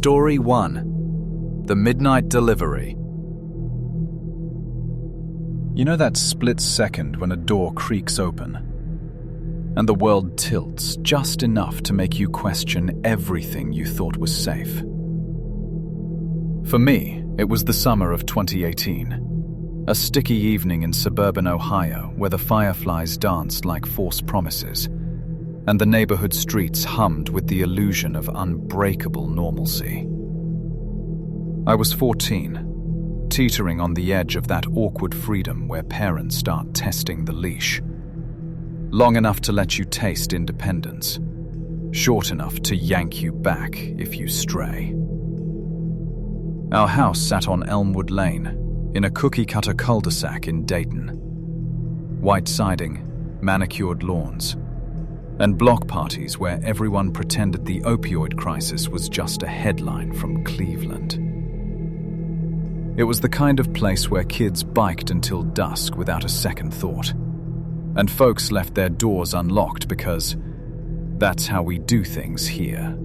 Story 1. The Midnight Delivery. You know that split second when a door creaks open, and the world tilts just enough to make you question everything you thought was safe? For me, it was the summer of 2018, a sticky evening in suburban Ohio where the fireflies danced like false promises, and the neighborhood streets hummed with the illusion of unbreakable normalcy. I was 14, teetering on the edge of that awkward freedom where parents start testing the leash. Long enough to let you taste independence, short enough to yank you back if you stray. Our house sat on Elmwood Lane, in a cookie-cutter cul-de-sac in Dayton. White siding, manicured lawns, and block parties where everyone pretended the opioid crisis was just a headline from Cleveland. It was the kind of place where kids biked until dusk without a second thought, and folks left their doors unlocked because that's how we do things here.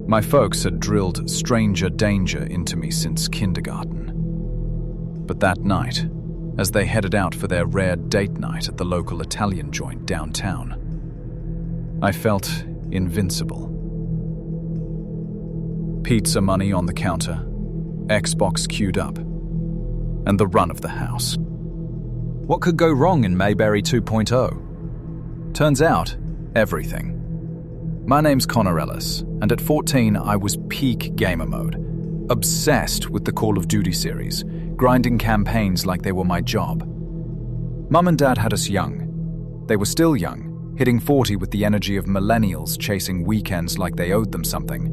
My folks had drilled stranger danger into me since kindergarten. But that night, as they headed out for their rare date night at the local Italian joint downtown, I felt invincible. Pizza money on the counter, Xbox queued up, and the run of the house. What could go wrong in Mayberry 2.0? Turns out, everything. My name's Connor Ellis, and at 14 I was peak gamer mode, obsessed with the Call of Duty series, grinding campaigns like they were my job. Mum and Dad had us young. They were still young, hitting 40 with the energy of millennials chasing weekends like they owed them something.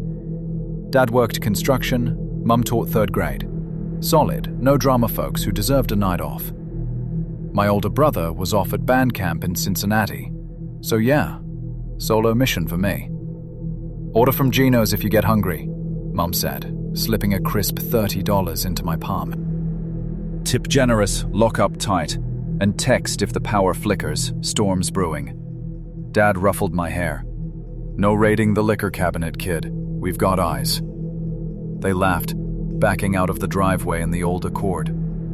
Dad worked construction, Mum taught 3rd grade. Solid, no drama folks who deserved a night off. My older brother was off at band camp in Cincinnati, so yeah, solo mission for me. Order from Gino's if you get hungry, Mum said, slipping a crisp $30 into my palm. Tip generous, lock up tight, and text if the power flickers, storm's brewing. Dad ruffled my hair. No raiding the liquor cabinet, kid. We've got eyes. They laughed, backing out of the driveway in the old Accord,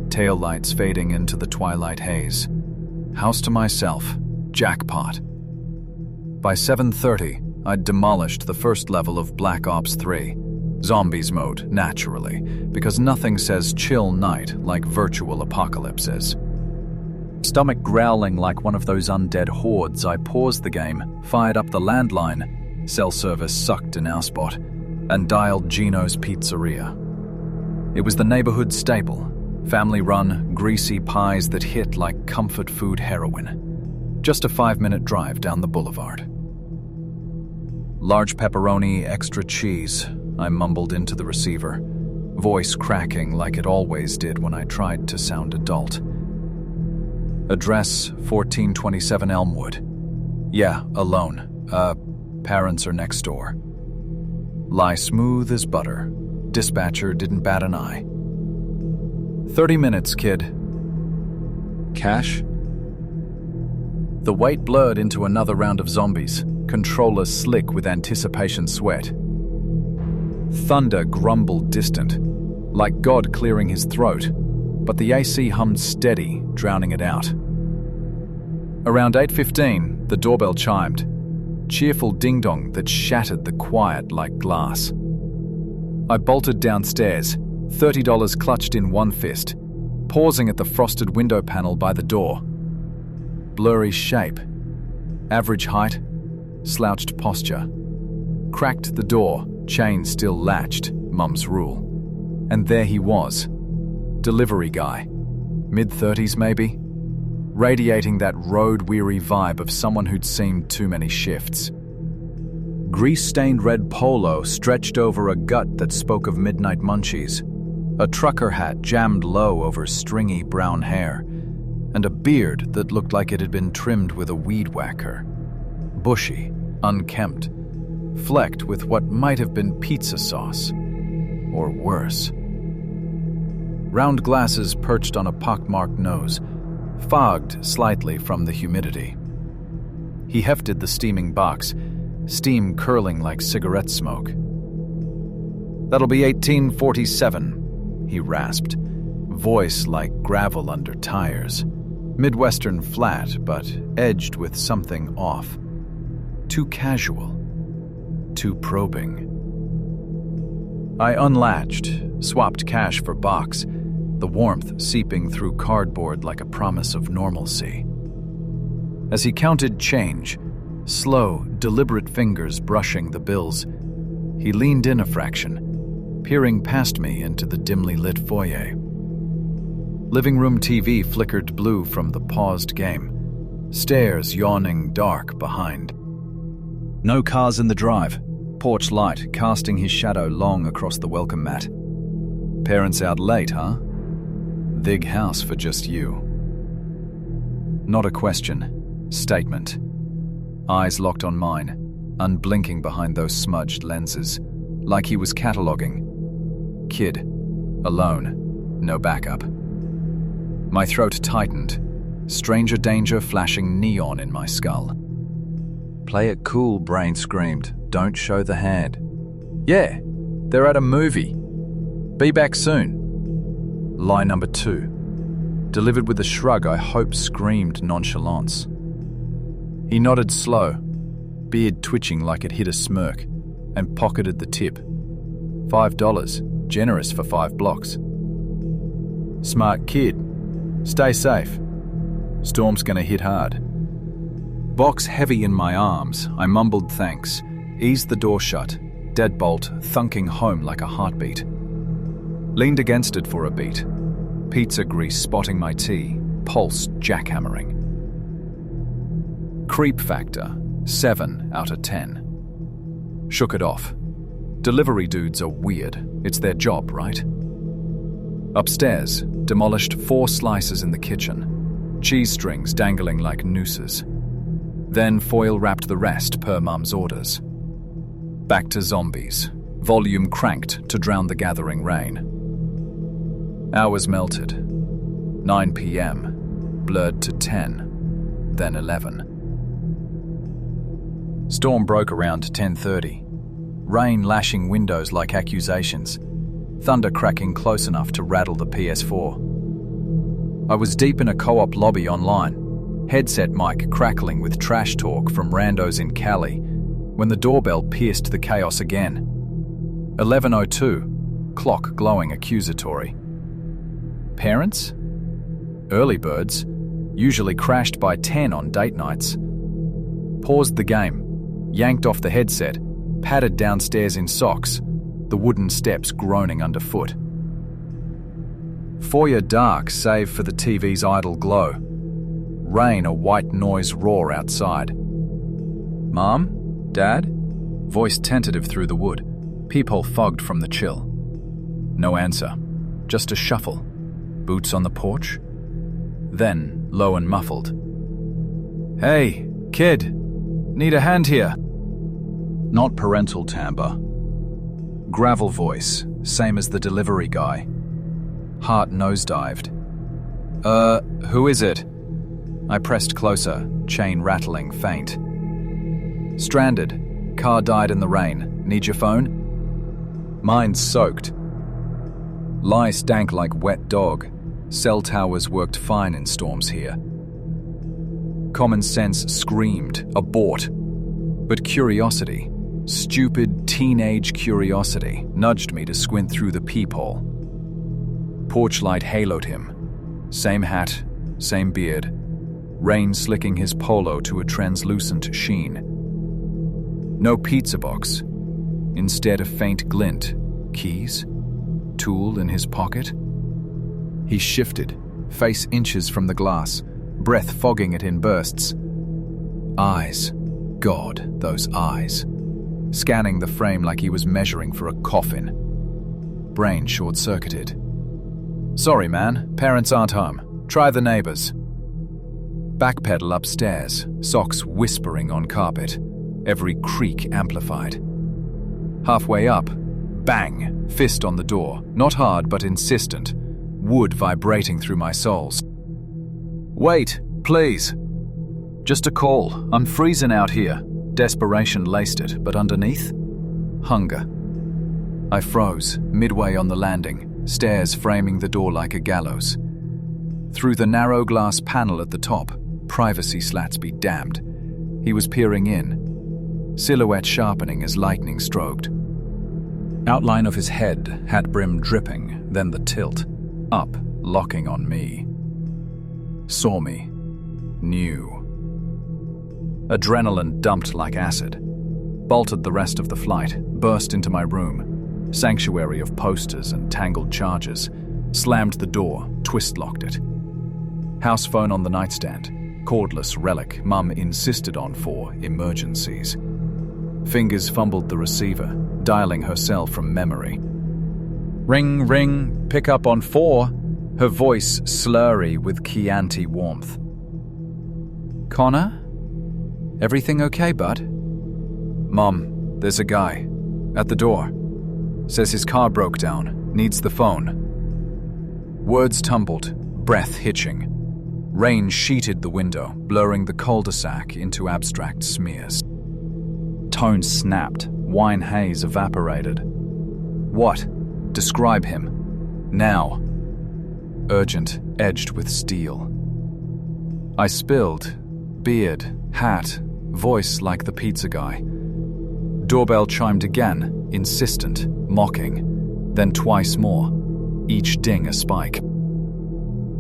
taillights fading into the twilight haze. House to myself, jackpot. By 7:30, I'd demolished the first level of Black Ops 3. Zombies mode, naturally, because nothing says chill night like virtual apocalypses. Stomach growling like one of those undead hordes, I paused the game, fired up the landline, cell service sucked in our spot, and dialed Gino's Pizzeria. It was the neighborhood staple, family-run, greasy pies that hit like comfort food heroin. Just a 5-minute drive down the boulevard. Large pepperoni, extra cheese, I mumbled into the receiver, voice cracking like it always did when I tried to sound adult. Address 1427 Elmwood. Yeah, alone. Parents are next door. Lie smooth as butter. Dispatcher didn't bat an eye. 30 minutes, kid. Cash? The wait blurred into another round of zombies, controller slick with anticipation sweat. Thunder grumbled distant, like God clearing his throat, but the AC hummed steady, drowning it out. Around 8:15, the doorbell chimed, cheerful ding-dong that shattered the quiet like glass. I bolted downstairs, $30 clutched in one fist, pausing at the frosted window panel by the door. Blurry shape, average height, slouched posture. Cracked the door, chain still latched, Mum's rule. And there he was, delivery guy, mid-30s maybe, radiating that road-weary vibe of someone who'd seen too many shifts. Grease-stained red polo stretched over a gut that spoke of midnight munchies, a trucker hat jammed low over stringy brown hair, and a beard that looked like it had been trimmed with a weed whacker. Bushy, unkempt, flecked with what might have been pizza sauce, or worse. Round glasses perched on a pockmarked nose, fogged slightly from the humidity. He hefted the steaming box, steam curling like cigarette smoke. That'll be 1847, he rasped, voice like gravel under tires. Midwestern flat, but edged with something off. Too casual. Too probing. I unlatched, swapped cash for box, the warmth seeping through cardboard like a promise of normalcy. As he counted change, slow, deliberate fingers brushing the bills, he leaned in a fraction, peering past me into the dimly lit foyer. Living room TV flickered blue from the paused game, stairs yawning dark behind. No cars in the drive, porch light casting his shadow long across the welcome mat. Parents out late, huh? Big house for just you. Not a question, statement. Eyes locked on mine, unblinking behind those smudged lenses, like he was cataloging. Kid, alone, no backup. My throat tightened, stranger danger flashing neon in my skull. Play it cool, brain screamed. Don't show the hand. Yeah, they're at a movie. Be back soon. Lie number 2, delivered with a shrug I hope screamed nonchalance. He nodded slow, beard twitching like it hit a smirk, and pocketed the tip. $5. Generous for 5 blocks. Smart kid. Stay safe. Storm's gonna hit hard. Box heavy in my arms, I mumbled thanks, eased the door shut, deadbolt thunking home like a heartbeat. Leaned against it for a beat, pizza grease spotting my tea, pulse jackhammering. Creep factor, 7 out of 10. Shook it off. Delivery dudes are weird. It's their job, right? Upstairs, demolished 4 slices in the kitchen, cheese strings dangling like nooses. Then foil-wrapped the rest per Mum's orders. Back to zombies, volume cranked to drown the gathering rain. Hours melted. 9 p.m., blurred to 10, then 11. Storm broke around 10:30. Rain lashing windows like accusations, thunder cracking close enough to rattle the PS4. I was deep in a co-op lobby online, headset mic crackling with trash talk from randos in Cali, when the doorbell pierced the chaos again. 11:02, clock glowing accusatory. Parents? Early birds, usually crashed by 10 on date nights. Paused the game, yanked off the headset, padded downstairs in socks, the wooden steps groaning underfoot. Foyer dark save for the TV's idle glow. Rain a white noise roar outside. Mom? Dad? Voice tentative through the wood, peephole fogged from the chill. No answer, just a shuffle. Boots on the porch? Then, low and muffled. Hey, kid, need a hand here. Not parental timbre. Gravel voice, same as the delivery guy. Heart nosedived. Who is it? I pressed closer, chain rattling faint. Stranded. Car died in the rain. Need your phone? Mine's soaked. Lie stank like wet dog. Cell towers worked fine in storms here. Common sense screamed, abort. But curiosity, stupid teenage curiosity, nudged me to squint through the peephole. Porch light haloed him. Same hat, same beard. Rain slicking his polo to a translucent sheen. No pizza box. Instead a faint glint. Keys? Tool in his pocket? He shifted, face inches from the glass, breath fogging it in bursts. Eyes. God, those eyes. Scanning the frame like he was measuring for a coffin. Brain short-circuited. Sorry, man. Parents aren't home. Try the neighbors. Backpedal upstairs, socks whispering on carpet, every creak amplified. Halfway up, bang, fist on the door, not hard but insistent, wood vibrating through my soles. Wait, please. Just a call. I'm freezing out here. Desperation laced it, but underneath? Hunger. I froze, midway on the landing, stairs framing the door like a gallows. Through the narrow glass panel at the top, privacy slats be damned, he was peering in, silhouette sharpening as lightning stroked. Outline of his head, hat brim dripping, then the tilt, up, locking on me. Saw me. Knew. Adrenaline dumped like acid. Bolted the rest of the flight, burst into my room, sanctuary of posters and tangled charges, slammed the door, twist-locked it. House phone on the nightstand, cordless relic Mum insisted on for emergencies. Fingers fumbled the receiver, dialing her cell from memory. Ring, ring, pick up on 4, her voice slurry with Chianti warmth. Connor? Everything okay, bud? Mom, there's a guy. At the door. Says his car broke down. Needs the phone. Words tumbled, breath hitching. Rain sheeted the window, blurring the cul-de-sac into abstract smears. Tone snapped, wine haze evaporated. What? Describe him. Now. Urgent, edged with steel. I spilled. Beard, hat, voice like the pizza guy. Doorbell chimed again, insistent, mocking, then twice more, each ding a spike.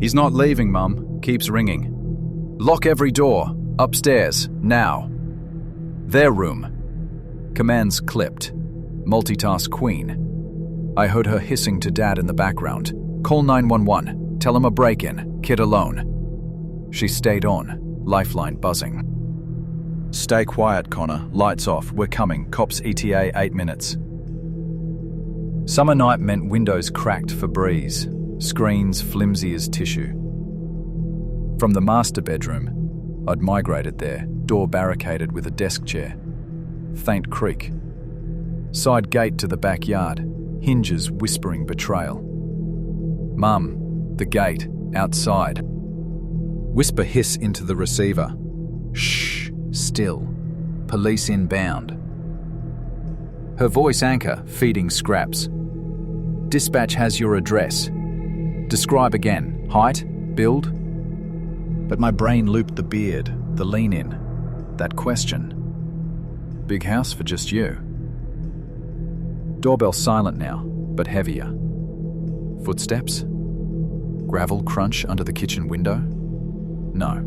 He's not leaving, Mum. Keeps ringing. Lock every door. Upstairs. Now. Their room. Commands clipped. Multitask queen. I heard her hissing to Dad in the background. Call 911. Tell him a break-in. Kid alone. She stayed on. Lifeline buzzing. Stay quiet, Connor. Lights off. We're coming. Cops ETA 8 minutes. Summer night meant windows cracked for breeze. Screens flimsy as tissue. From the master bedroom, I'd migrated there, door barricaded with a desk chair. Faint creak. Side gate to the backyard, hinges whispering betrayal. Mum, the gate, outside. Whisper hiss into the receiver. Shh, still. Police inbound. Her voice anchor, feeding scraps. Dispatch has your address. Describe again. Height? Build? But my brain looped the beard, the lean in. That question. Big house for just you. Doorbell silent now, but heavier. Footsteps? Gravel crunch under the kitchen window? No.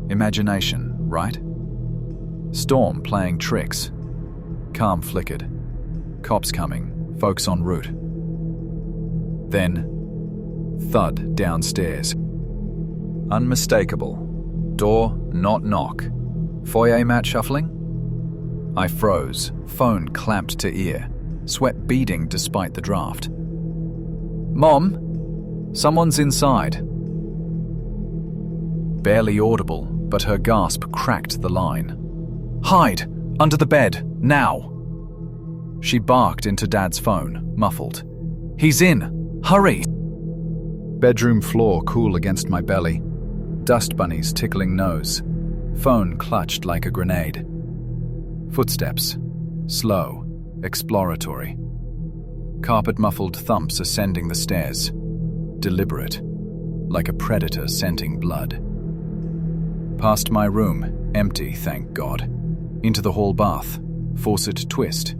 Imagination, right? Storm playing tricks. Calm flickered. Cops coming, folks en route. Then, thud downstairs. Unmistakable. Door not knock. Foyer mat shuffling? I froze, phone clamped to ear, sweat beading despite the draft. Mom? Someone's inside. Barely audible, but her gasp cracked the line. Hide! Under the bed! Now! She barked into Dad's phone, muffled. He's in! Hurry! Bedroom floor cool against my belly. Dust bunnies tickling nose. Phone clutched like a grenade. Footsteps. Slow. Exploratory. Carpet-muffled thumps ascending the stairs. Deliberate. Like a predator scenting blood. Past my room, empty, thank God. Into the hall bath. Faucet twist.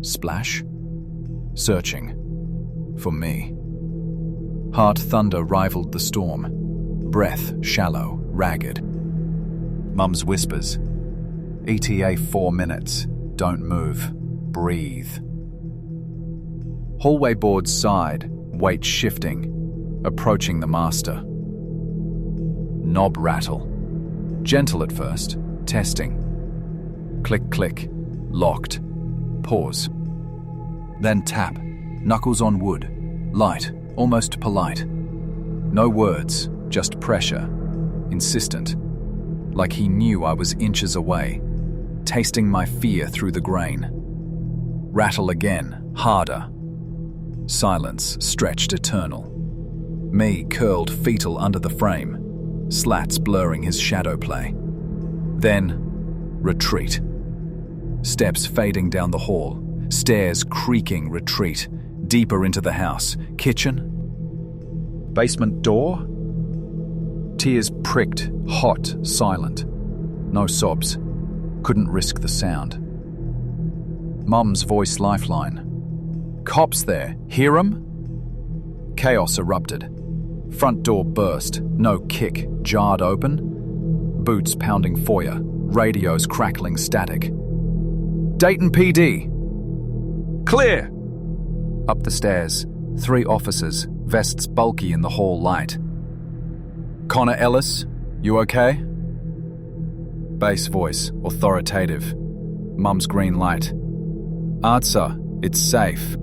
Splash. Searching. For me. Heart thunder rivaled the storm. Breath shallow, ragged. Mum's whispers. ETA 4 minutes. Don't move. Breathe. Hallway boards side, weight shifting. Approaching the master. Knob rattle. Gentle at first. Testing. Click, click. Locked. Pause. Then tap. Knuckles on wood. Light. Almost polite. No words, just pressure. Insistent. Like he knew I was inches away. Tasting my fear through the grain. Rattle again, harder. Silence stretched eternal. Me curled fetal under the frame. Slats blurring his shadow play. Then, retreat. Steps fading down the hall. stairs creaking retreat, deeper into the house. Kitchen? Basement door? Tears pricked, hot, silent. No sobs. Couldn't risk the sound. Mum's voice lifeline. Cops there. Hear 'em? Chaos erupted. Front door burst. No kick. Jarred open. Boots pounding foyer. Radios crackling static. Dayton PD. Clear! Up the stairs. 3 officers, vests bulky in the hall light. Connor Ellis, you okay? Bass voice, authoritative. Mum's green light. Answer, it's safe.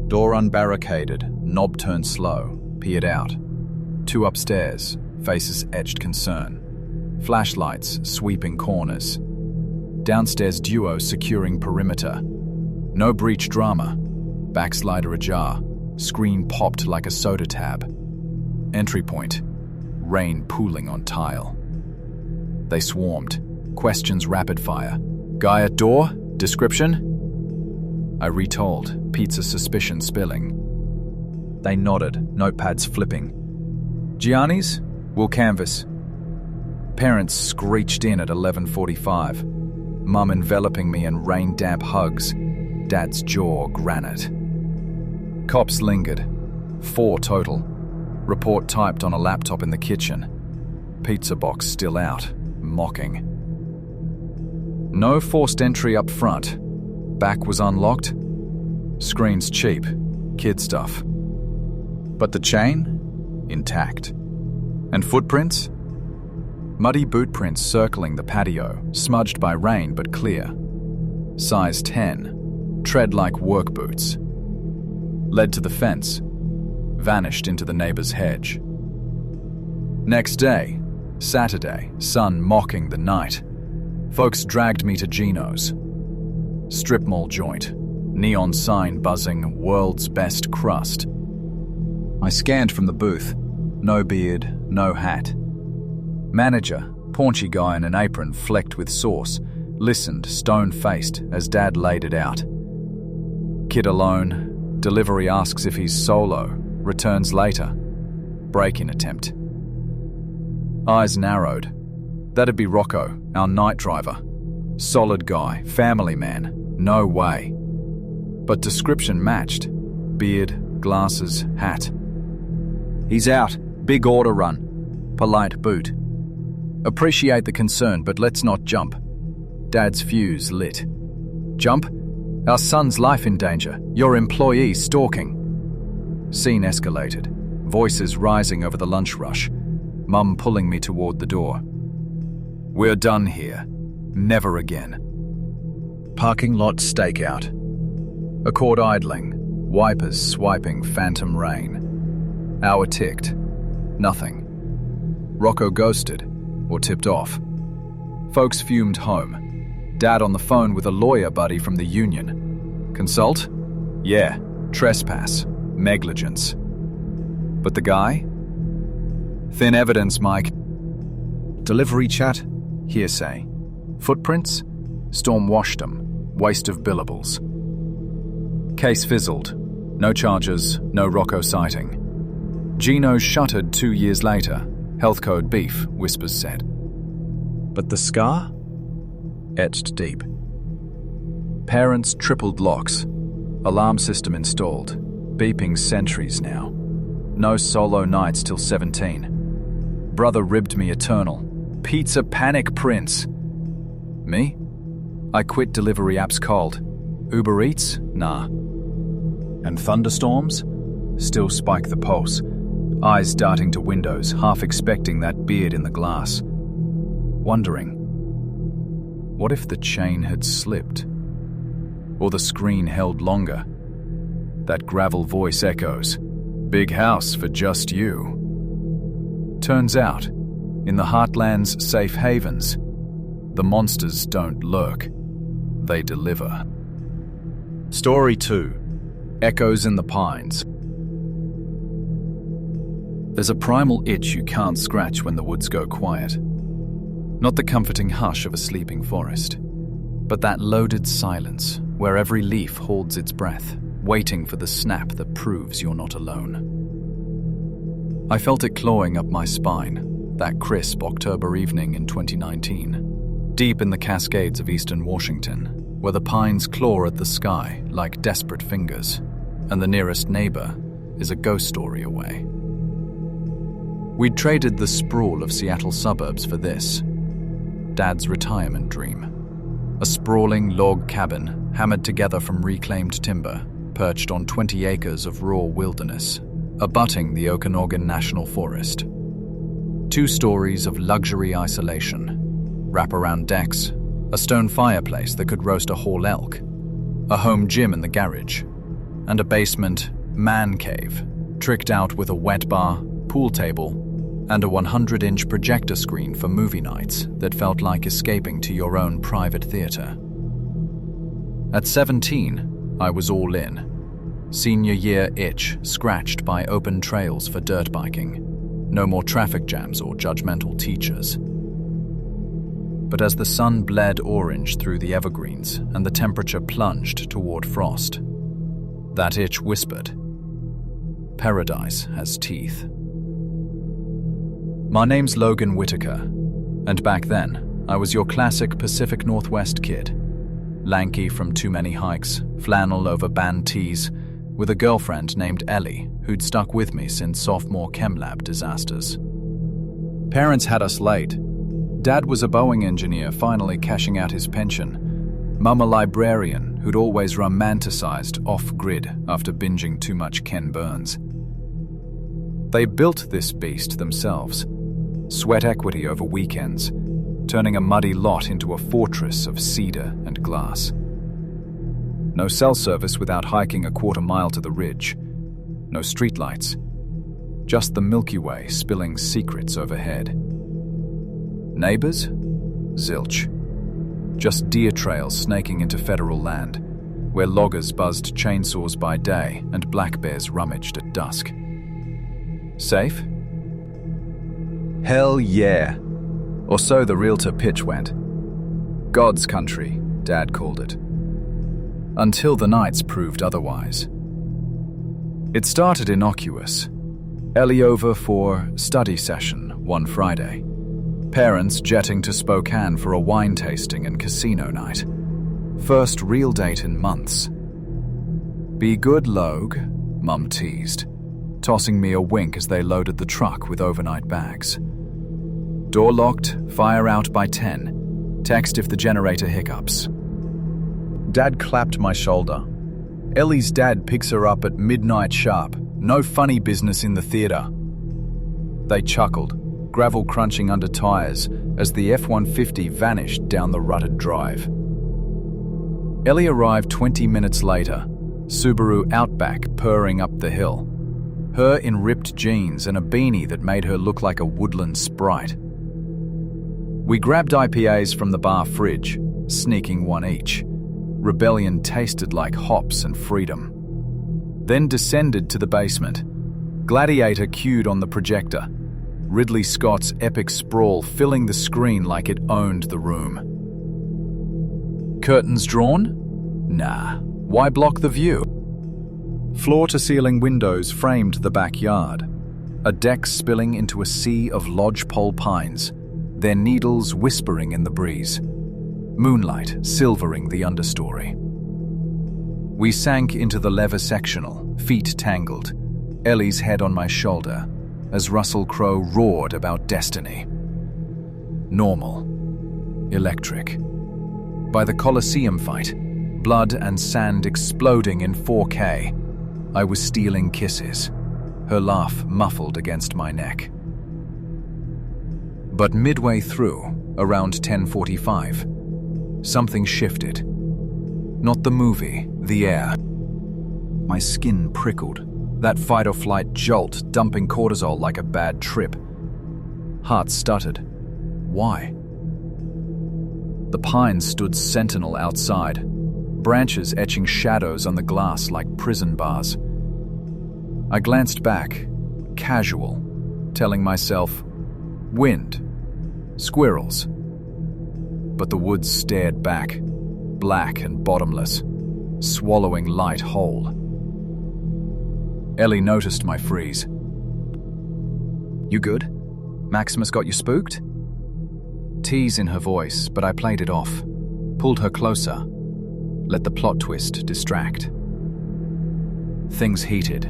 Door unbarricaded, knob turned slow, peered out. 2 upstairs, faces etched concern. Flashlights sweeping corners. Downstairs duo securing perimeter. No breach drama. Backslider ajar. Screen popped like a soda tab. Entry point. Rain pooling on tile. They swarmed. Questions rapid fire. Guy at door? Description? I retold, pizza suspicion spilling. They nodded, notepads flipping. Gianni's? We'll canvass. Parents screeched in at 11:45. Mum enveloping me in rain-damp hugs. Dad's jaw granite. Cops lingered. 4 total. Report typed on a laptop in the kitchen. Pizza box still out, mocking. No forced entry up front. Back was unlocked. Screens cheap, kid stuff. But the chain? Intact. And footprints? Muddy boot prints circling the patio, smudged by rain but clear. Size 10. Tread like work boots. Led to the fence. Vanished into the neighbor's hedge. Next day, Saturday, sun mocking the night. Folks dragged me to Gino's. Strip mall joint. Neon sign buzzing, world's best crust. I scanned from the booth. No beard, no hat. Manager, paunchy guy in an apron flecked with sauce, listened stone-faced as Dad laid it out. Kid alone. Delivery asks if he's solo. Returns later. Break-in attempt. Eyes narrowed. That'd be Rocco, our night driver. Solid guy, family man. No way. But description matched. Beard, glasses, hat. He's out. Big order run. Polite boot. Appreciate the concern, but let's not jump. Dad's fuse lit. Jump? Our son's life in danger. Your employee stalking. Scene escalated. Voices rising over the lunch rush. Mum pulling me toward the door. We're done here. Never again. Parking lot stakeout. Accord idling. Wipers swiping phantom rain. Hour ticked. Nothing. Rocco ghosted. Or tipped off. Folks fumed home. Dad on the phone with a lawyer buddy from the union. Consult? Yeah. Trespass. Negligence. But the guy? Thin evidence, Mike. Delivery chat? Hearsay. Footprints? Storm washed them. Waste of billables. Case fizzled. No charges, no Rocco sighting. Gino shuttered 2 years later. Health code beef, Whispers said. But the scar? Etched deep. Parents tripled locks. Alarm system installed. Beeping sentries now. No solo nights till 17. Brother ribbed me eternal. Pizza panic prince. Me? I quit delivery apps cold. Uber Eats? Nah. And thunderstorms? Still spike the pulse. Eyes darting to windows, half expecting that beard in the glass. Wondering, what if the chain had slipped? Or the screen held longer? That gravel voice echoes, big house for just you. Turns out, in the heartland's safe havens, the monsters don't lurk, they deliver. Story 2. Echoes in the Pines. There's a primal itch you can't scratch when the woods go quiet. Not the comforting hush of a sleeping forest, but that loaded silence, where every leaf holds its breath, waiting for the snap that proves you're not alone. I felt it clawing up my spine, that crisp October evening in 2019, deep in the Cascades of eastern Washington, where the pines claw at the sky like desperate fingers, and the nearest neighbor is a ghost story away. We'd traded the sprawl of Seattle suburbs for this, Dad's retirement dream. A sprawling log cabin hammered together from reclaimed timber, perched on 20 acres of raw wilderness, abutting the Okanagan National Forest. 2 stories of luxury isolation, wraparound decks, a stone fireplace that could roast a whole elk, a home gym in the garage, and a basement man cave, tricked out with a wet bar, pool table, and a 100-inch projector screen for movie nights that felt like escaping to your own private theater. At 17, I was all in. Senior year itch scratched by open trails for dirt biking. No more traffic jams or judgmental teachers. But as the sun bled orange through the evergreens and the temperature plunged toward frost, that itch whispered, "Paradise has teeth." My name's Logan Whitaker, and back then, I was your classic Pacific Northwest kid. Lanky from too many hikes, flannel over band tees, with a girlfriend named Ellie who'd stuck with me since sophomore chem lab disasters. Parents had us late. Dad was a Boeing engineer finally cashing out his pension. Mum a librarian who'd always romanticized off-grid after binging too much Ken Burns. They built this beast themselves. Sweat equity over weekends, turning a muddy lot into a fortress of cedar and glass. No cell service without hiking a quarter mile to the ridge. No streetlights. Just the Milky Way spilling secrets overhead. Neighbors? Zilch. Just deer trails snaking into federal land, where loggers buzzed chainsaws by day and black bears rummaged at dusk. Safe? Hell yeah. Or so the realtor pitch went. God's country, Dad called it. Until the nights proved otherwise. It started innocuous. Ellie over for study session one Friday. Parents jetting to Spokane for a wine tasting and casino night. First real date in months. Be good, Logue, Mum teased, tossing me a wink as they loaded the truck with overnight bags. Door locked, fire out by 10. Text if the generator hiccups. Dad clapped my shoulder. Ellie's dad picks her up at midnight sharp. No funny business in the theater. They chuckled, gravel crunching under tires as the F-150 vanished down the rutted drive. Ellie arrived 20 minutes later, Subaru Outback purring up the hill. Her in ripped jeans and a beanie that made her look like a woodland sprite. We grabbed IPAs from the bar fridge, sneaking one each. Rebellion tasted like hops and freedom. Then descended to the basement. Gladiator cued on the projector. Ridley Scott's epic sprawl filling the screen like it owned the room. Curtains drawn? Nah. Why block the view? Floor-to-ceiling windows framed the backyard. A deck spilling into a sea of lodgepole pines, their needles whispering in the breeze. Moonlight silvering the understory. We sank into the leather sectional, feet tangled, Ellie's head on my shoulder, as Russell Crowe roared about destiny. Normal. Electric. By the Colosseum fight, blood and sand exploding in 4K, I was stealing kisses, her laugh muffled against my neck. But midway through, around 10:45, something shifted. Not the movie, the air. My skin prickled, that fight-or-flight jolt dumping cortisol like a bad trip. Heart stuttered. Why? The pines stood sentinel outside, branches etching shadows on the glass like prison bars. I glanced back, casual, telling myself, wind, squirrels. But the woods stared back, black and bottomless, swallowing light whole. Ellie noticed my freeze. "You good? Maximus got you spooked?" Tease in her voice, but I played it off, pulled her closer, let the plot twist distract. Things heated,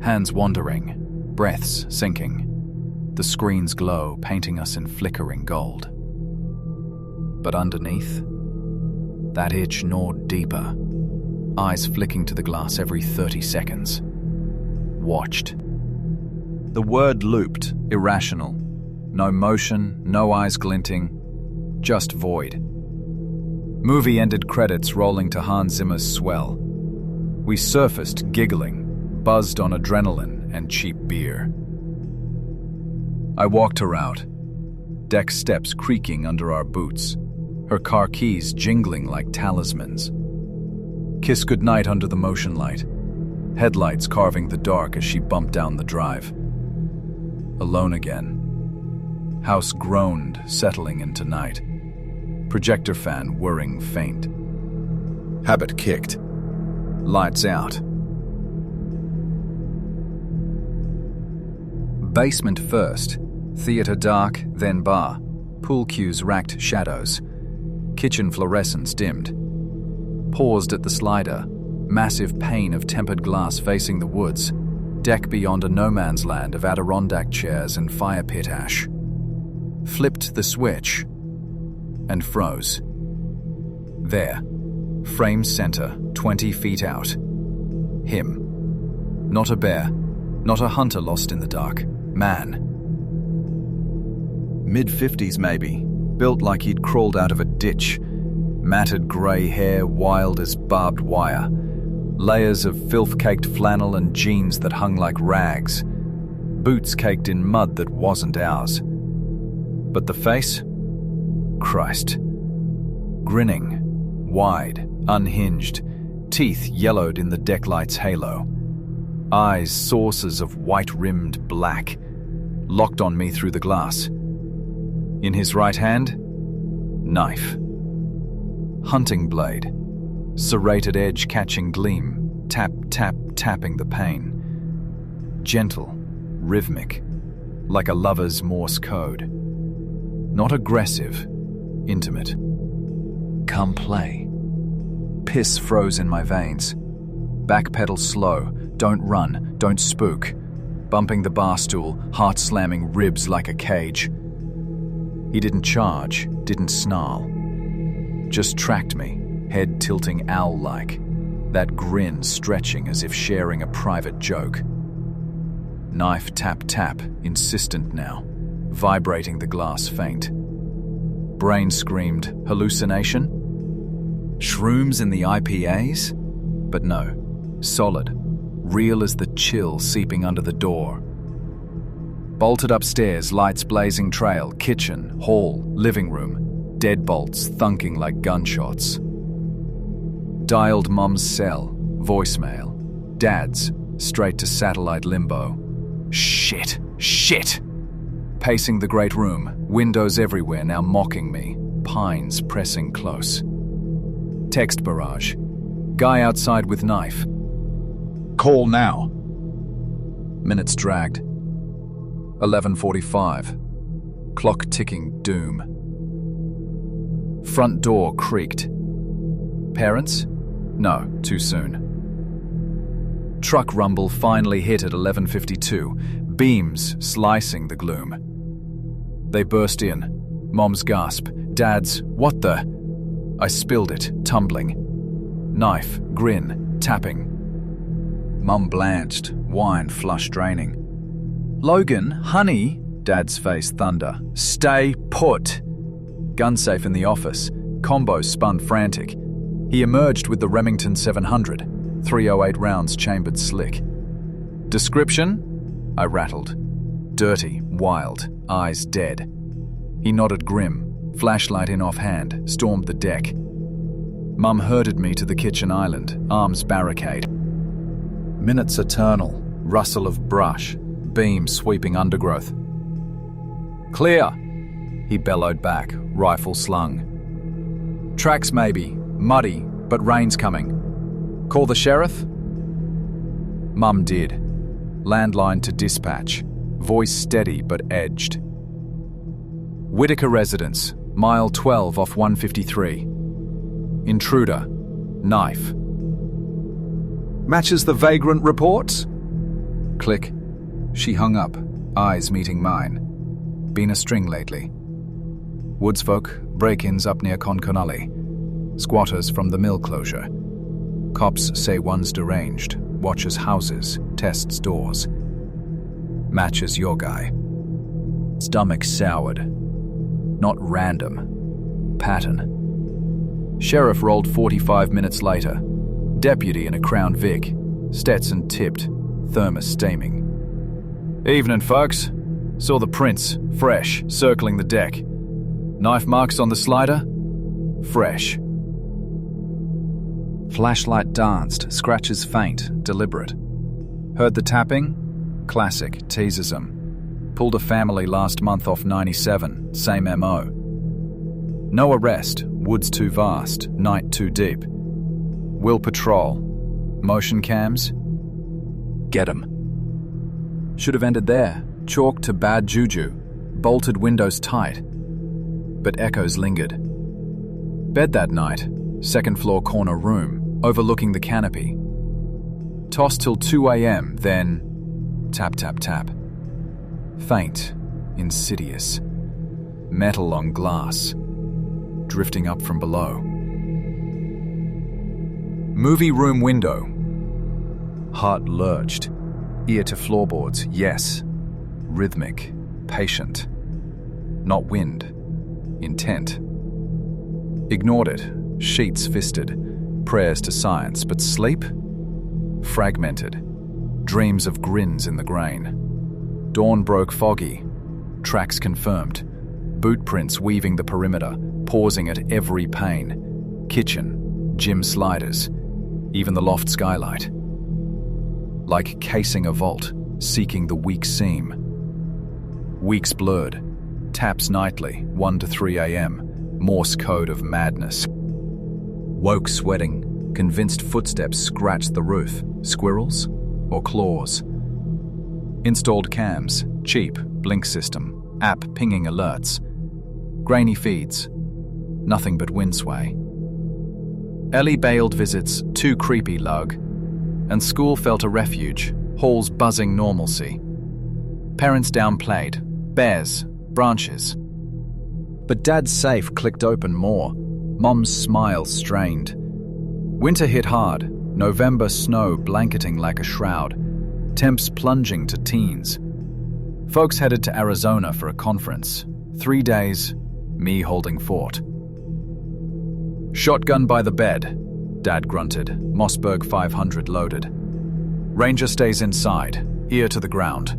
hands wandering, breaths sinking, the screen's glow painting us in flickering gold. But underneath, that itch gnawed deeper, eyes flicking to the glass every 30 seconds. Watched. The word looped, irrational. No motion, no eyes glinting, just void. Movie ended, credits rolling to Hans Zimmer's swell. We surfaced, giggling, buzzed on adrenaline and cheap beer. I walked her out, deck steps creaking under our boots, her car keys jingling like talismans. Kiss goodnight under the motion light, headlights carving the dark as she bumped down the drive. Alone again. House groaned, settling into night. Projector fan whirring faint. Habit kicked. Lights out. Basement first. Theater dark, then bar. Pool cues racked shadows. Kitchen fluorescence dimmed. Paused at the slider. Massive pane of tempered glass facing the woods. Deck beyond a no-man's land of Adirondack chairs and fire pit ash. Flipped the switch and froze. There, frame center, 20 feet out. Him. Not a bear, not a hunter lost in the dark. Man. Mid-50s maybe, built like he'd crawled out of a ditch. Matted grey hair wild as barbed wire. Layers of filth-caked flannel and jeans that hung like rags. Boots caked in mud that wasn't ours. But the face? Christ. Grinning, wide, unhinged, teeth yellowed in the decklight's halo. Eyes saucers of white-rimmed black, locked on me through the glass. In his right hand, knife. Hunting blade, serrated edge catching gleam, tap, tap, tapping the pane. Gentle, rhythmic, like a lover's Morse code. Not aggressive, intimate. Come play. Piss froze in my veins. Backpedal slow, don't run, don't spook. Bumping the bar stool, heart slamming ribs like a cage. He didn't charge, didn't snarl. Just tracked me, head tilting owl-like. That grin stretching as if sharing a private joke. Knife tap-tap, insistent now. Vibrating the glass faint. Brain screamed, hallucination? Shrooms in the IPAs? But no, solid, real as the chill seeping under the door. Bolted upstairs, lights blazing trail, kitchen, hall, living room, deadbolts thunking like gunshots. Dialed Mum's cell, voicemail, Dad's, straight to satellite limbo. Shit, shit! Pacing the great room, windows everywhere now mocking me, pines pressing close. Text barrage. Guy outside with knife. Call now. Minutes dragged. 11:45. Clock ticking doom. Front door creaked. Parents? No, too soon. Truck rumble finally hit at 11:52, beams slicing the gloom. They burst in. Mom's gasp. Dad's, what the? I spilled it, tumbling. Knife, grin, tapping. Mum blanched, wine flush draining. Logan, honey, Dad's face thunder. Stay put. Gun safe in the office. Combo spun frantic. He emerged with the Remington 700, 308 rounds chambered slick. Description? I rattled. Dirty, wild, eyes dead. He nodded grim, flashlight in offhand, stormed the deck. Mum herded me to the kitchen island, arms barricade. Minutes eternal, rustle of brush, beam sweeping undergrowth. Clear, he bellowed back, rifle slung. Tracks maybe, muddy, but rain's coming. Call the sheriff? Mum did. Landline to dispatch. Voice steady but edged. Whitaker residence, mile 12 off 153. Intruder, knife. Matches the vagrant reports? Click. She hung up, eyes meeting mine. Been a string lately. Woodsfolk, break-ins up near Conconully. Squatters from the mill closure. Cops say one's deranged, watches houses, tests doors. Matches your guy. Stomach soured. Not random. Pattern. Sheriff rolled 45 minutes later. Deputy in a Crown Vic. Stetson tipped. Thermos steaming. Evening, folks. Saw the prints, fresh, circling the deck. Knife marks on the slider? Fresh. Flashlight danced, scratches faint, deliberate. Heard the tapping? Classic, teases him. Pulled a family last month off 97, same MO. No arrest, woods too vast, night too deep. Will patrol. Motion cams? Get 'em. Should have ended there, chalk to bad juju, bolted windows tight. But echoes lingered. Bed that night, second floor corner room, overlooking the canopy. Tossed till 2 a.m., then tap, tap, tap. Faint, insidious. Metal on glass, drifting up from below. Movie room window. Heart lurched, ear to floorboards, yes. Rhythmic, patient. Not wind, intent. Ignored it, sheets fisted, prayers to science, but sleep? Fragmented, dreams of grins in the grain. Dawn broke foggy, tracks confirmed, boot prints weaving the perimeter, pausing at every pane. Kitchen, gym sliders, even the loft skylight. Like casing a vault, seeking the weak seam. Weeks blurred, taps nightly, 1 to 3 a.m., Morse code of madness. Woke sweating, convinced footsteps scratched the roof. Squirrels or claws? Installed cams, cheap, blink system, app pinging alerts. Grainy feeds, nothing but wind sway. Ellie bailed visits, too creepy lug, and school felt a refuge, halls buzzing normalcy. Parents downplayed, bears, branches. But Dad's safe clicked open more, Mom's smile strained. Winter hit hard, November snow blanketing like a shroud, temps plunging to teens. Folks headed to Arizona for a conference. 3 days, me holding fort. Shotgun by the bed, Dad grunted, Mossberg 500 loaded. Ranger stays inside, ear to the ground.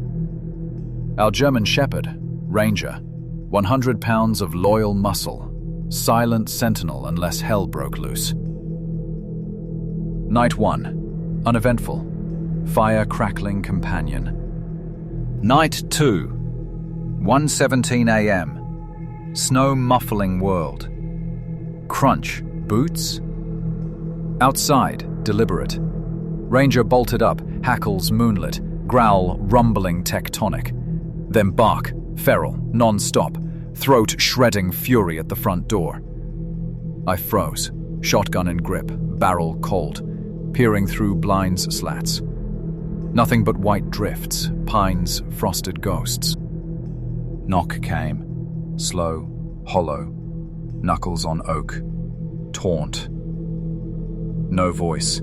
Our German Shepherd, Ranger, 100 pounds of loyal muscle, silent sentinel unless hell broke loose. Night 1, uneventful, fire crackling companion. Night 2, 1:17 a.m., snow muffling world. Crunch, boots? Outside, deliberate. Ranger bolted up, hackles moonlit, growl rumbling tectonic. Then bark, feral, non-stop, throat shredding fury at the front door. I froze, shotgun in grip, barrel cold, peering through blinds slats. Nothing but white drifts, pines, frosted ghosts. Knock came, slow, hollow, knuckles on oak, taunt. No voice,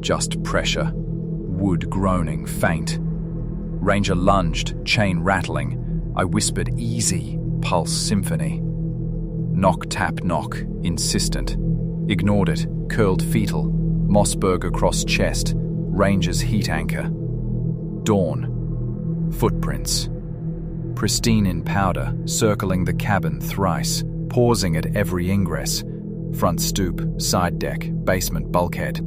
just pressure, wood groaning, faint. Ranger lunged, chain rattling. I whispered easy, pulse symphony. Knock, tap, knock, insistent. Ignored it, curled fetal, Mossberg across chest, Ranger's heat anchor. Dawn. Footprints. Pristine in powder, circling the cabin thrice, pausing at every ingress. Front stoop, side deck, basement bulkhead.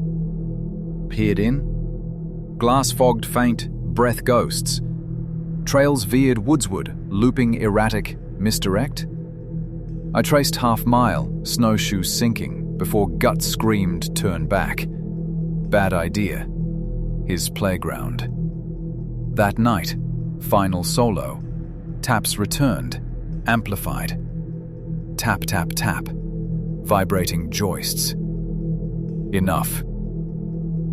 Peered in. Glass fogged faint, breath ghosts. Trails veered woodsward, looping erratic, misdirect. I traced half mile, snowshoes sinking, before gut screamed turn back. Bad idea. His playground. That night, final solo. Taps returned, amplified. Tap, tap, tap. Vibrating joists. Enough.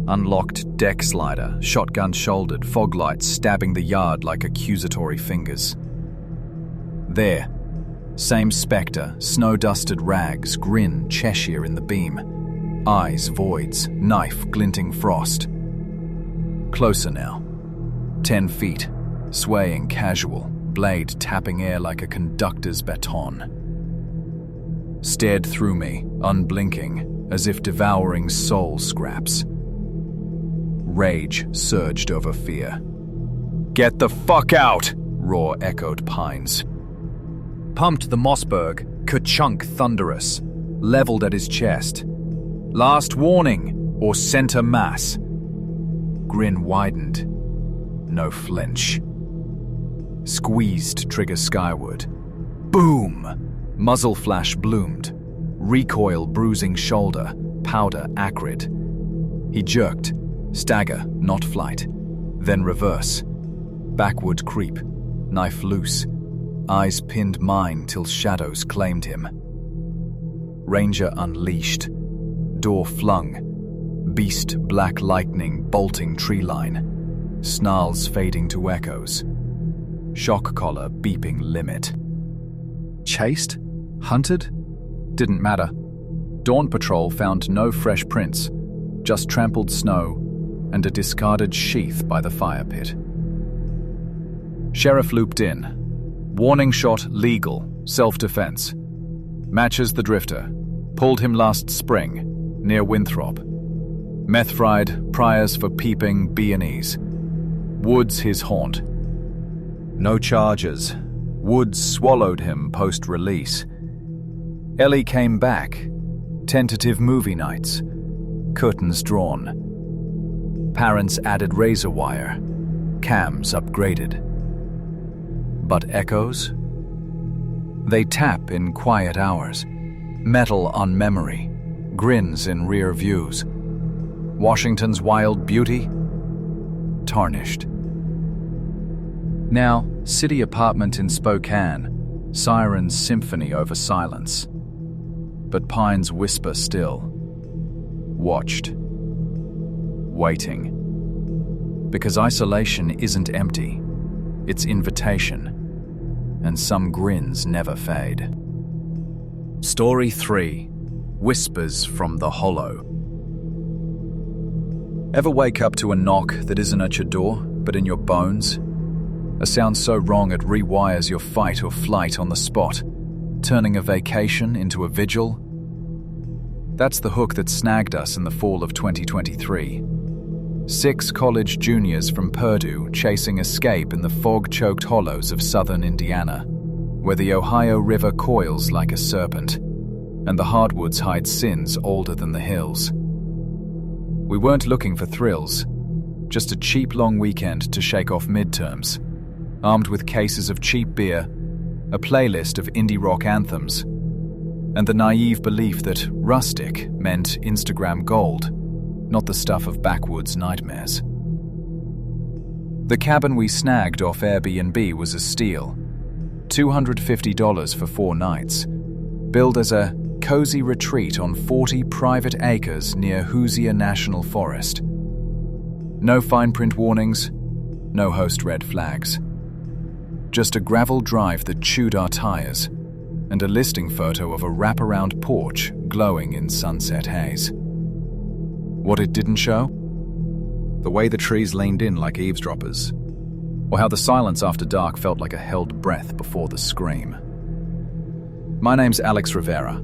Unlocked deck slider, shotgun shouldered, fog lights stabbing the yard like accusatory fingers. There. Same spectre, snow-dusted rags, grin, Cheshire in the beam. Eyes, voids, knife, glinting frost. Closer now. 10 feet, swaying casual, blade tapping air like a conductor's baton. Stared through me, unblinking, as if devouring soul scraps. Rage surged over fear. "Get the fuck out!" roar echoed Pines. Pumped the Mossberg, ka-chunk thunderous, leveled at his chest. Last warning, or center mass. Grin widened. No flinch. Squeezed trigger skyward. Boom! Muzzle flash bloomed. Recoil bruising shoulder, powder acrid. He jerked. Stagger, not flight. Then reverse. Backward creep. Knife loose. Eyes pinned mine till shadows claimed him. Ranger unleashed. Door flung. Beast black lightning bolting treeline. Snarls fading to echoes. Shock collar beeping limit. Chased? Hunted? Didn't matter. Dawn Patrol found no fresh prints, just trampled snow and a discarded sheath by the fire pit. Sheriff looped in. Warning shot legal, self-defense. Matches the drifter. Pulled him last spring, near Winthrop. Meth fried, priors for peeping B&Es. Woods his haunt. No charges. Woods swallowed him post-release. Ellie came back. Tentative movie nights. Curtains drawn. Parents added razor wire. Cams upgraded. But echoes? They tap in quiet hours. Metal on memory. Grins in rear views. Washington's wild beauty? Tarnished. Now, city apartment in Spokane. Sirens symphony over silence. But pines whisper still. Watched. Waiting. Because isolation isn't empty. It's invitation. And some grins never fade. Story 3. Whispers from the Hollow. Ever wake up to a knock that isn't at your door, but in your bones? A sound so wrong it rewires your fight or flight on the spot, turning a vacation into a vigil? That's the hook that snagged us in the fall of 2023. 6 college juniors from Purdue chasing escape in the fog-choked hollows of southern Indiana, where the Ohio River coils like a serpent, and the hardwoods hide sins older than the hills. We weren't looking for thrills, just a cheap long weekend to shake off midterms, armed with cases of cheap beer, a playlist of indie rock anthems, and the naive belief that rustic meant Instagram gold, not the stuff of backwoods nightmares. The cabin we snagged off Airbnb was a steal. $250 for 4 nights, billed as a cozy retreat on 40 private acres near Hoosier National Forest. No fine print warnings, no host red flags. Just a gravel drive that chewed our tires, and a listing photo of a wraparound porch glowing in sunset haze. What it didn't show? The way the trees leaned in like eavesdroppers, or how the silence after dark felt like a held breath before the scream. My name's Alex Rivera,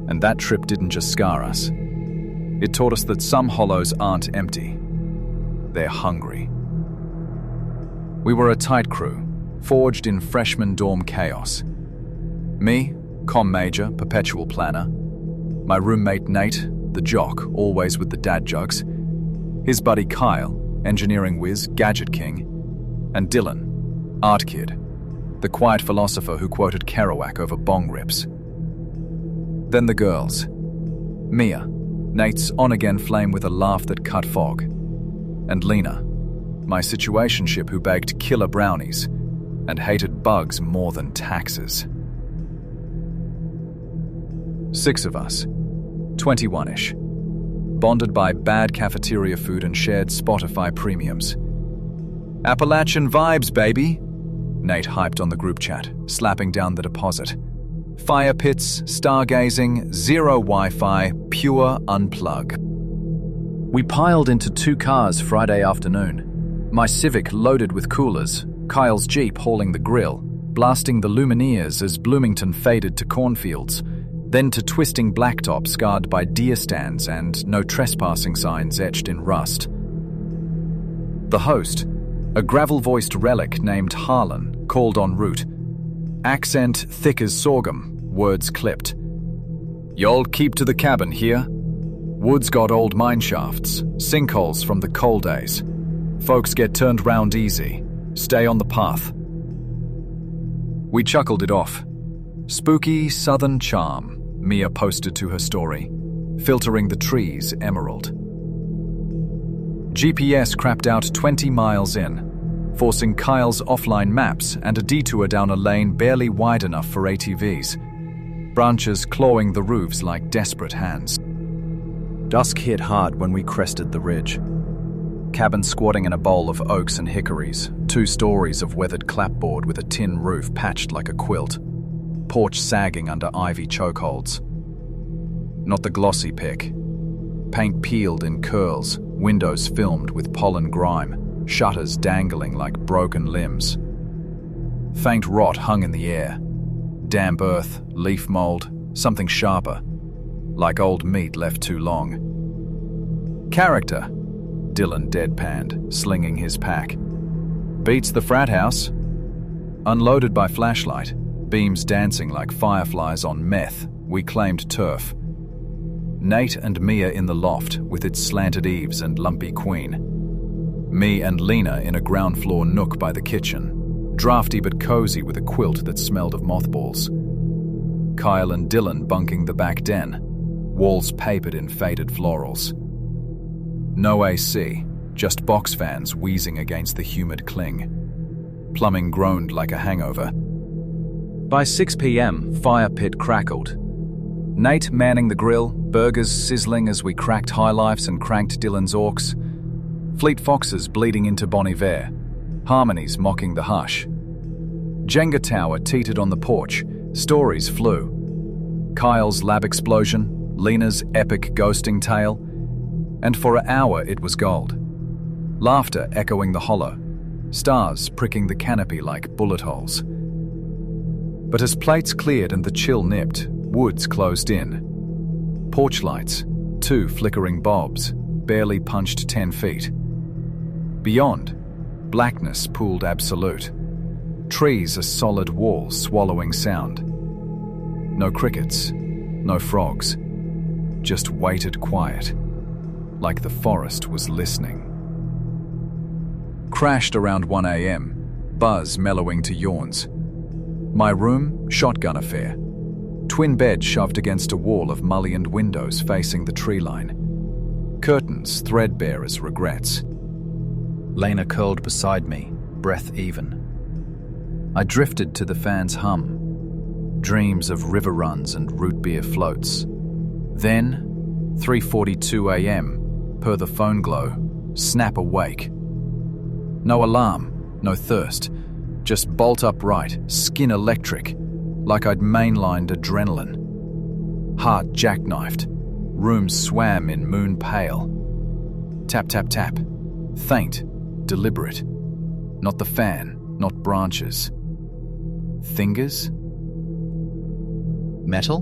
and that trip didn't just scar us. It taught us that some hollows aren't empty. They're hungry. We were a tight crew, forged in freshman dorm chaos. Me, comm major, perpetual planner. My roommate Nate, the jock, always with the dad jokes. His buddy Kyle, engineering whiz, gadget king. And Dylan, art kid, the quiet philosopher who quoted Kerouac over bong rips. Then the girls. Mia, Nate's on-again flame with a laugh that cut fog. And Lena, my situationship who baked killer brownies and hated bugs more than taxes. 6 of us, 21-ish, bonded by bad cafeteria food and shared Spotify premiums. Appalachian vibes, baby, Nate hyped on the group chat, slapping down the deposit. Fire pits, stargazing, zero Wi-Fi, pure unplug. We piled into 2 cars Friday afternoon. My Civic loaded with coolers, Kyle's Jeep hauling the grill, blasting the Lumineers as Bloomington faded to cornfields, then to twisting blacktop scarred by deer stands and no trespassing signs etched in rust. The host, a gravel-voiced relic named Harlan, called en route. Accent thick as sorghum, words clipped. Y'all keep to the cabin here. Wood's got old mine shafts, sinkholes from the coal days. Folks get turned round easy. Stay on the path. We chuckled it off. Spooky southern charm, Mia posted to her story, filtering the trees emerald. GPS crapped out 20 miles in, forcing Kyle's offline maps and a detour down a lane barely wide enough for ATVs, branches clawing the roofs like desperate hands. Dusk hit hard when we crested the ridge. Cabin squatting in a bowl of oaks and hickories, 2 stories of weathered clapboard with a tin roof patched like a quilt, porch sagging under ivy chokeholds. Not the glossy pick. Paint peeled in curls, windows filmed with pollen grime, shutters dangling like broken limbs. Faint rot hung in the air. Damp earth, leaf mold, something sharper, like old meat left too long. Character, Dylan deadpanned, slinging his pack. Beats the frat house. Unloaded by flashlight, beams dancing like fireflies on meth, we claimed turf. Nate and Mia in the loft with its slanted eaves and lumpy queen. Me and Lena in a ground floor nook by the kitchen, drafty but cozy with a quilt that smelled of mothballs. Kyle and Dylan bunking the back den, walls papered in faded florals. No AC, just box fans wheezing against the humid cling. Plumbing groaned like a hangover. By 6 p.m., fire pit crackled. Nate manning the grill, burgers sizzling as we cracked high lifes and cranked Dylan's orcs. Fleet Foxes bleeding into Bon Iver, harmonies mocking the hush. Jenga tower teetered on the porch, stories flew. Kyle's lab explosion, Lena's epic ghosting tale, and for an hour it was gold. Laughter echoing the hollow, stars pricking the canopy like bullet holes. But as plates cleared and the chill nipped, woods closed in. Porch lights, 2 flickering bobs, barely punched 10 feet. Beyond, blackness pooled absolute. Trees a solid wall swallowing sound. No crickets, no frogs, just weighted quiet, like the forest was listening. Crashed around 1 a.m., buzz mellowing to yawns. My room, shotgun affair. Twin bed shoved against a wall of mullioned windows facing the tree line. Curtains threadbare as regrets. Lena curled beside me, breath even. I drifted to the fan's hum. Dreams of river runs and root beer floats. Then, 3:42 a.m., per the phone glow, snap awake. No alarm, no thirst, just bolt upright, skin electric, like I'd mainlined adrenaline. Heart jackknifed, room swam in moon pale. Tap, tap, tap, faint, deliberate. Not the fan, not branches. Fingers? Metal?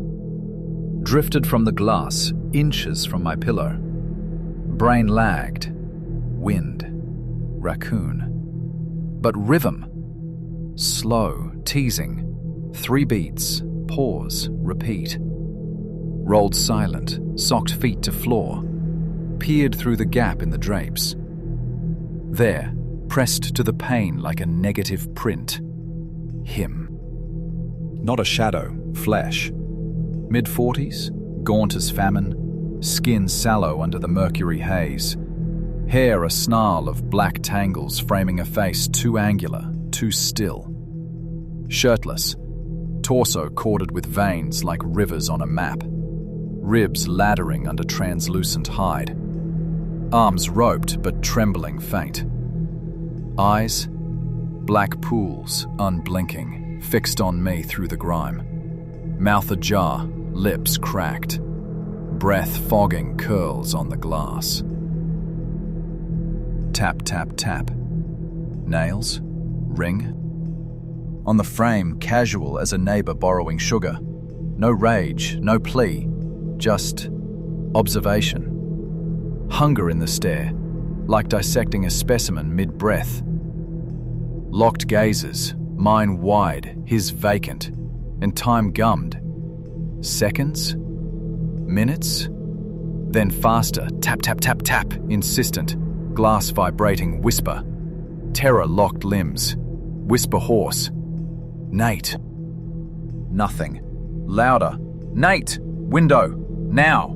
Drifted from the glass, inches from my pillow. Brain lagged. Wind. Raccoon. But rhythm. Slow, teasing. 3 beats, pause, repeat. Rolled silent, socked feet to floor. Peered through the gap in the drapes. There, pressed to the pane like a negative print. Him. Not a shadow, flesh. Mid-40s, gaunt as famine, skin sallow under the mercury haze, hair a snarl of black tangles framing a face too angular, too still. Shirtless, torso corded with veins like rivers on a map, ribs laddering under translucent hide, arms roped but trembling faint. Eyes, black pools, unblinking, fixed on me through the grime. Mouth ajar, lips cracked, breath fogging curls on the glass. Tap, tap, tap. Nails? Ring? On the frame, casual as a neighbor borrowing sugar. No rage, no plea, just observation. Hunger in the stare, like dissecting a specimen mid-breath. Locked gazes, mine wide, his vacant, and time gummed. Seconds? Minutes? Then faster, tap, tap, tap, tap, insistent, glass vibrating whisper. Terror-locked limbs. Whisper hoarse. Nate. Nothing. Louder. Nate! Window! Now!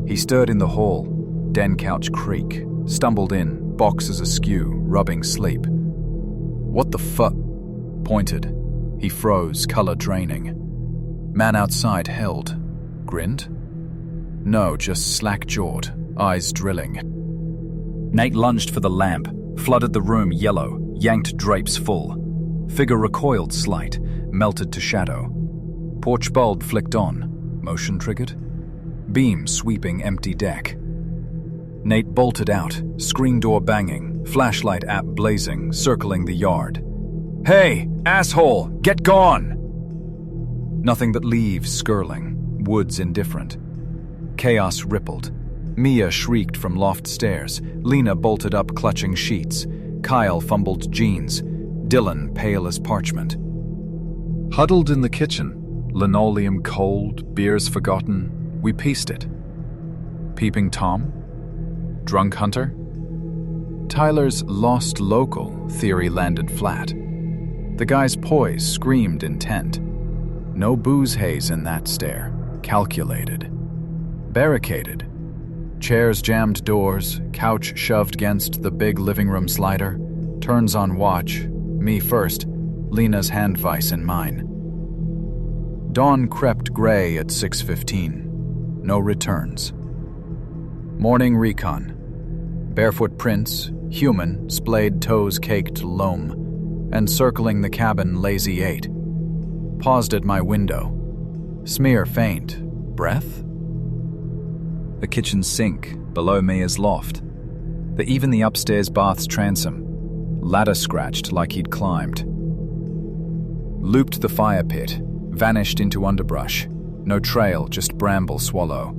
He stirred in the hall. Den couch creak. Stumbled in, boxes askew, rubbing sleep. What the fuck? Pointed. He froze, color draining. Man outside held. Grinned? No, just slack-jawed, eyes drilling. Nate lunged for the lamp, flooded the room yellow, yanked drapes full. Figure recoiled slight, melted to shadow. Porch bulb flicked on, motion triggered. Beam sweeping empty deck. Nate bolted out, screen door banging, flashlight app blazing, circling the yard. Hey, asshole, get gone! Nothing but leaves skirling, woods indifferent. Chaos rippled. Mia shrieked from loft stairs. Lena bolted up clutching sheets. Kyle fumbled jeans. Dylan pale as parchment. Huddled in the kitchen, linoleum cold, beers forgotten, we pieced it. Peeping Tom? Drunk Hunter? Tyler's lost local theory landed flat. The guy's poise screamed intent. No booze haze in that stare. Calculated. Barricaded. Chairs jammed doors, couch shoved against the big living room slider. Turns on watch, me first, Lena's hand vise in mine. Dawn crept gray at 6:15. No returns. Morning recon. Barefoot prints, human, splayed toes caked loam, and circling the cabin lazy eight. Paused at my window. Smear faint. Breath? The kitchen sink, below me is loft. Even the upstairs bath's transom. Ladder scratched like he'd climbed. Looped the fire pit, vanished into underbrush. No trail, just bramble swallow.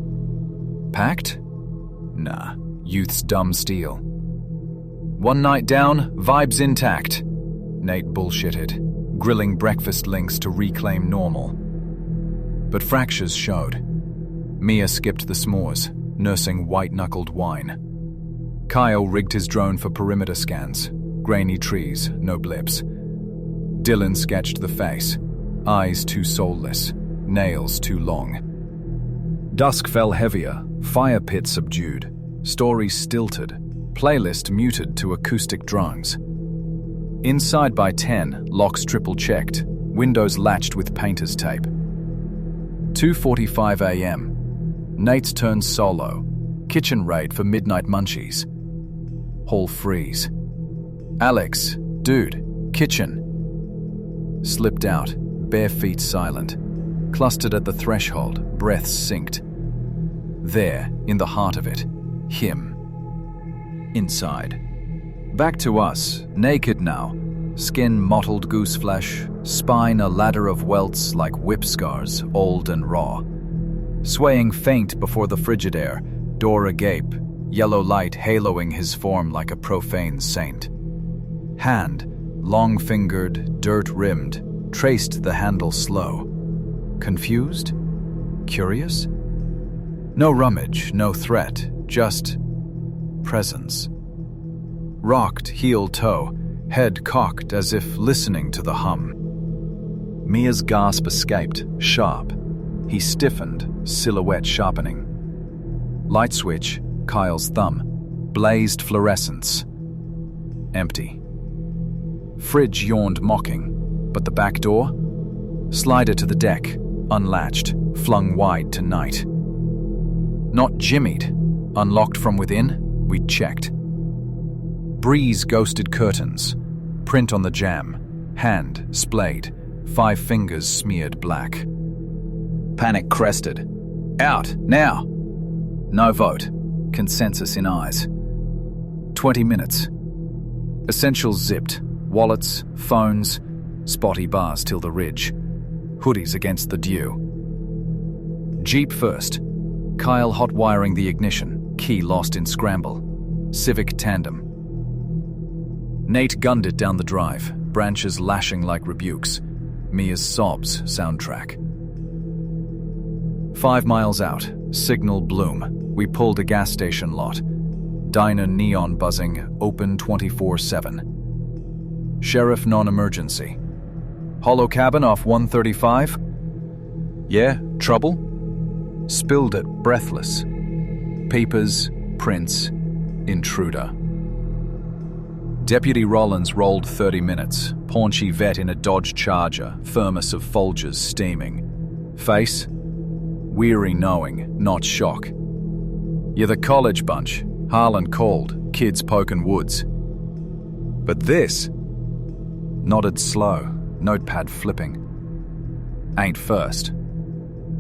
Packed? Nah, youth's dumb steel. One night down, vibes intact. Nate bullshitted, grilling breakfast links to reclaim normal. But fractures showed. Mia skipped the s'mores, nursing white-knuckled wine. Kyle rigged his drone for perimeter scans. Grainy trees, no blips. Dylan sketched the face. Eyes too soulless, nails too long. Dusk fell heavier, fire pit subdued, stories stilted, playlist muted to acoustic drums. Inside by 10, locks triple-checked, windows latched with painter's tape. 2:45 a.m. Nate's turned solo. Kitchen raid for midnight munchies. Hall freeze. Alex, dude, kitchen. Slipped out, bare feet silent. Clustered at the threshold, breaths synced. There, in the heart of it, him. Inside. Back to us, naked now. Skin mottled goose flesh, spine a ladder of welts like whip scars, old and raw. Swaying faint before the Frigidaire, door agape, yellow light haloing his form like a profane saint. Hand, long-fingered, dirt-rimmed, traced the handle slow. Confused? Curious? No rummage, no threat, just presence. Rocked heel-toe, head cocked as if listening to the hum. Mia's gasp escaped, sharp. He stiffened, silhouette sharpening. Light switch, Kyle's thumb. Blazed fluorescence. Empty. Fridge yawned mocking, but the back door? Slider to the deck, unlatched, flung wide to night. Not jimmied, unlocked from within, we'd checked. Breeze ghosted curtains, print on the jamb, hand splayed, 5 fingers smeared black. Panic crested. Out, now! No vote, consensus in eyes. 20 minutes. Essentials zipped, wallets, phones, spotty bars till the ridge, hoodies against the dew. Jeep first, Kyle hot-wiring the ignition, key lost in scramble. Civic tandem. Nate gunned it down the drive, branches lashing like rebukes. Mia's sobs soundtrack. 5 miles out, signal bloom. We pulled a gas station lot. Diner neon buzzing, open 24/7. Sheriff non-emergency. Hollow cabin off 135? Yeah, trouble? Spilled it, breathless. Papers, prints, intruder. Deputy Rollins rolled 30 minutes, paunchy vet in a Dodge Charger, thermos of Folgers steaming. Face? Weary knowing, not shock. You're the college bunch, Harlan called, kids poking woods. But this? Nodded slow, notepad flipping. Ain't first.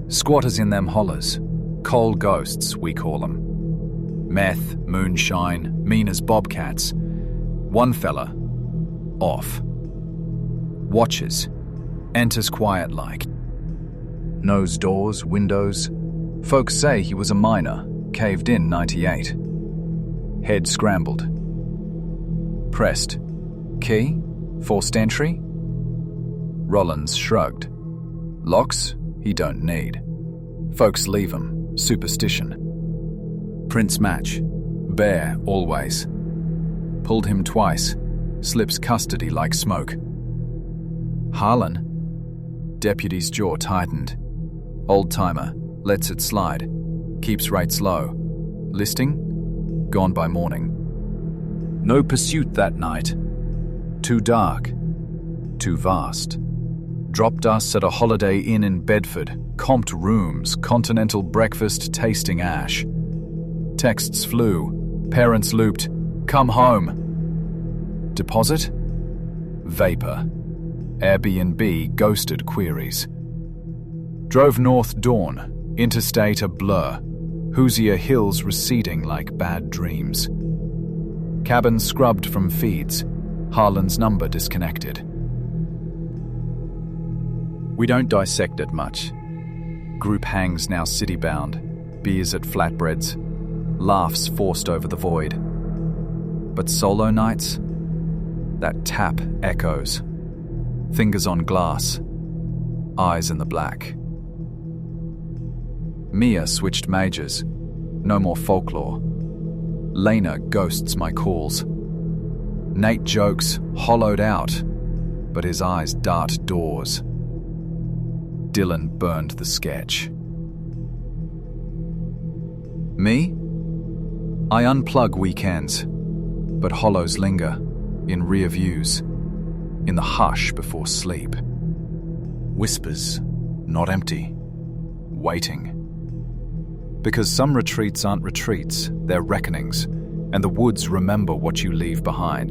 Squatters in them hollers. Coal ghosts, we call them. Meth, moonshine, mean as bobcats. One fella, off. Watches, enters quiet like. Knows doors, windows. Folks say he was a miner, caved in 98. Head scrambled. Pressed. Key? Forced entry? Rollins shrugged. Locks? He don't need. Folks leave 'em. Superstition. Prints match. Bare, always. Pulled him twice. Slips custody like smoke. Harlan? Deputy's jaw tightened. Old-timer. Lets it slide. Keeps rates low. Listing? Gone by morning. No pursuit that night. Too dark. Too vast. Dropped us at a Holiday Inn in Bedford. Comped rooms, continental breakfast tasting ash. Texts flew. Parents looped. Come home. Deposit? Vapor. Airbnb ghosted queries. Drove north dawn. Interstate a blur. Hoosier hills receding like bad dreams. Cabin scrubbed from feeds. Harlan's number disconnected. We don't dissect it much. Group hangs now city-bound. Beers at flatbreads. Laughs forced over the void. But solo nights? That tap echoes. Fingers on glass. Eyes in the black. Mia switched majors. No more folklore. Lena ghosts my calls. Nate jokes, hollowed out, but his eyes dart doors. Dylan burned the sketch. Me? I unplug weekends, but hollows linger, in rear views, in the hush before sleep. Whispers, not empty, waiting. Because some retreats aren't retreats, they're reckonings, and the woods remember what you leave behind.